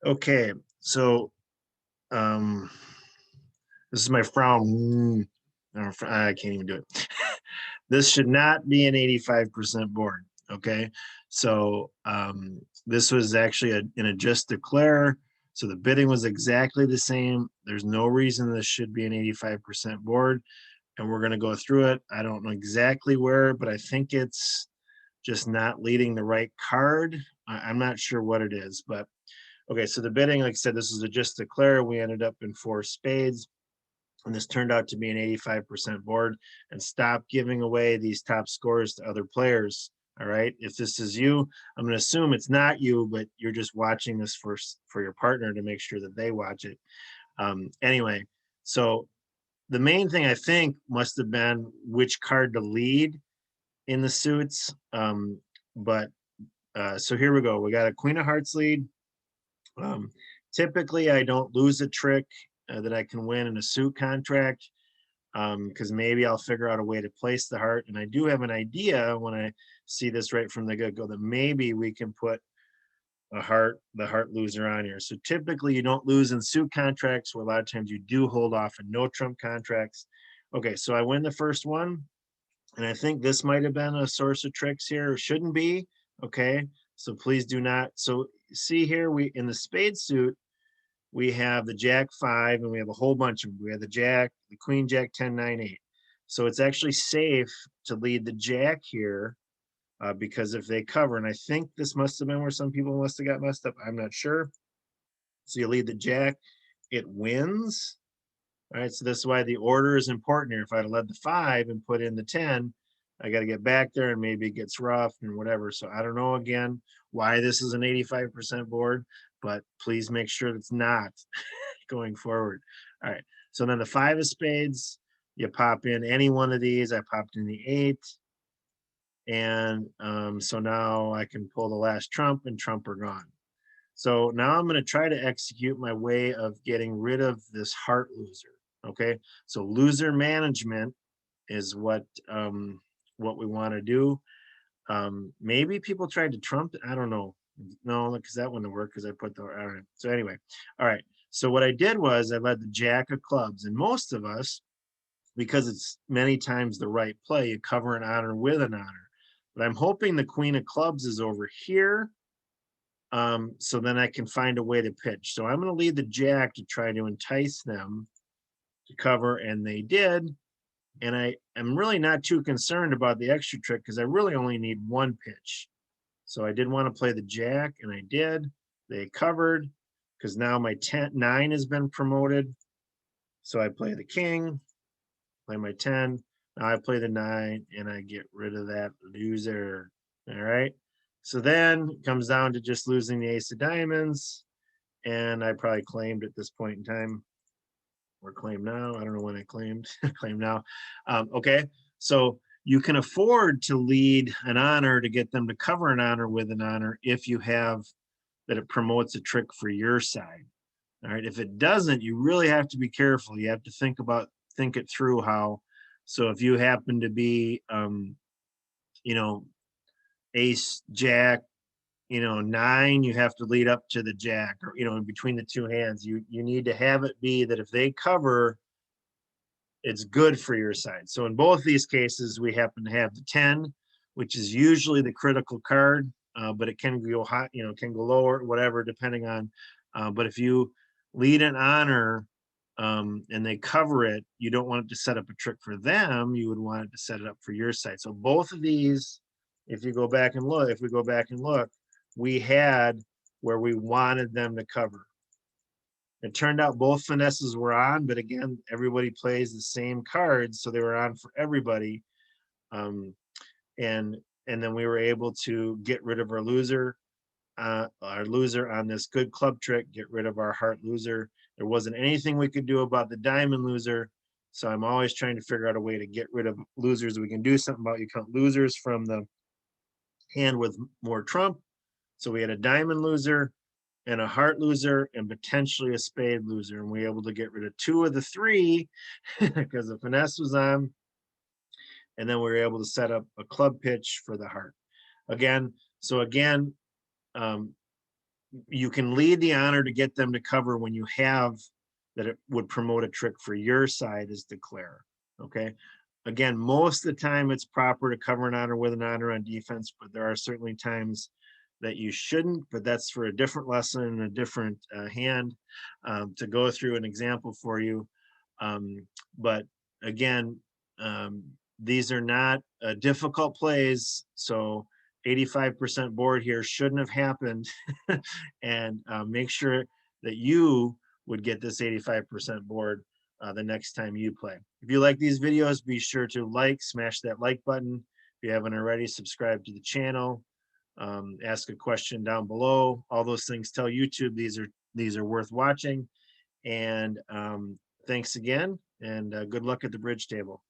Okay, so um, this is my frown. I can't even do it. This should not be an 85% board. Okay, so this was actually an adjust declare. So the bidding was exactly the same. There's no reason this should be an 85% board, and we're going to go through it. I don't know exactly where, but I think it's just not leading the right card. I'm not sure what it is, but okay. So the bidding, like I said, this is a just declare. We ended up in four spades, and this turned out to be an 85% board. And stop giving away these top scores to other players. All right. If this is you, I'm going to assume it's not you, but you're just watching this for your partner to make sure that they watch it. Anyway, so the main thing I think must have been which card to lead in the suits. But so here we go. We got a Queen of Hearts lead. Um, Typically, I don't lose a trick that I can win in a suit contract because maybe I'll figure out a way to place the heart. And I do have an idea when I see this right from the get-go that maybe we can put the heart loser on here. So typically, you don't lose in suit contracts, where a lot of times you do hold off in no trump contracts. Okay, so I win the first one, and I think this might have been a source of tricks here. It shouldn't be. Okay, so please do not. So see here, we in the spade suit, we have the jack five, and we have a whole bunch of them. We have the jack, the queen, jack 10, 9, 8. So it's actually safe to lead the jack here because if they cover, and I think this must have been where some people must have got messed up. I'm not sure. So you lead the jack, it wins. All right, so this is why the order is important here. If I'd have led the five and put in the 10, I got to get back there and maybe it gets rough and whatever. So I don't know again why this is an 85% board, but please make sure it's not going forward. All right, so then the five of spades, you pop in any one of these. I popped in the eight. And so now I can pull the last trump, and trump are gone. So now I'm going to try to execute my way of getting rid of this heart loser. Okay, so loser management is what we want to do. Maybe people tried to trump it. I don't know. No, because that wouldn't work because I put the all right. So anyway, all right. So what I did was I led the jack of clubs, and most of us, because it's many times the right play, you cover an honor with an honor. But I'm hoping the queen of clubs is over here, so then I can find a way to pitch. So I'm going to lead the jack to try to entice them to cover, and they did. And I am really not too concerned about the extra trick because I really only need one pitch. So I did want to play the jack, and I did. They covered because now my 9 has been promoted. So I play the king, play my 10. Now I play the 9, and I get rid of that loser. All right. So then it comes down to just losing the ace of diamonds. And I probably claimed at this point in time, or claim now. I don't know when I claimed, claim now. Okay. So you can afford to lead an honor to get them to cover an honor with an honor if you have that it promotes a trick for your side. All right. If it doesn't, you really have to be careful. You have to think it through how. So if you happen to be, you know, ace, jack, 9, you have to lead up to the jack, or, in between the two hands, you need to have it be that if they cover, it's good for your side. So in both these cases, we happen to have the 10, which is usually the critical card, but it can go high, can go lower, whatever, depending on. But if you lead an honor and they cover it, you don't want it to set up a trick for them. You would want it to set it up for your side. So both of these, if we go back and look, we had where we wanted them to cover. It turned out both finesses were on, but again, everybody plays the same cards, so they were on for everybody. Um, and then we were able to get rid of our loser on this good club trick, get rid of our heart loser. There wasn't anything we could do about the diamond loser, so I'm always trying to figure out a way to get rid of losers we can do something about. You count losers from the hand with more trump. So we had a diamond loser and a heart loser and potentially a spade loser. And we were able to get rid of 2 of the 3 because the finesse was on. And then we were able to set up a club pitch for the heart. Again, um, you can lead the honor to get them to cover when you have that it would promote a trick for your side as declare. Okay. Again, most of the time it's proper to cover an honor with an honor on defense, but there are certainly times that you shouldn't, but that's for a different lesson and a different hand to go through an example for you. But again, these are not difficult plays. So 85% board here shouldn't have happened. And make sure that you would get this 85% board the next time you play. If you like these videos, be sure to smash that like button. If you haven't already, subscribe to the channel. Ask a question down below. All those things tell YouTube these are worth watching. And thanks again, and good luck at the bridge table.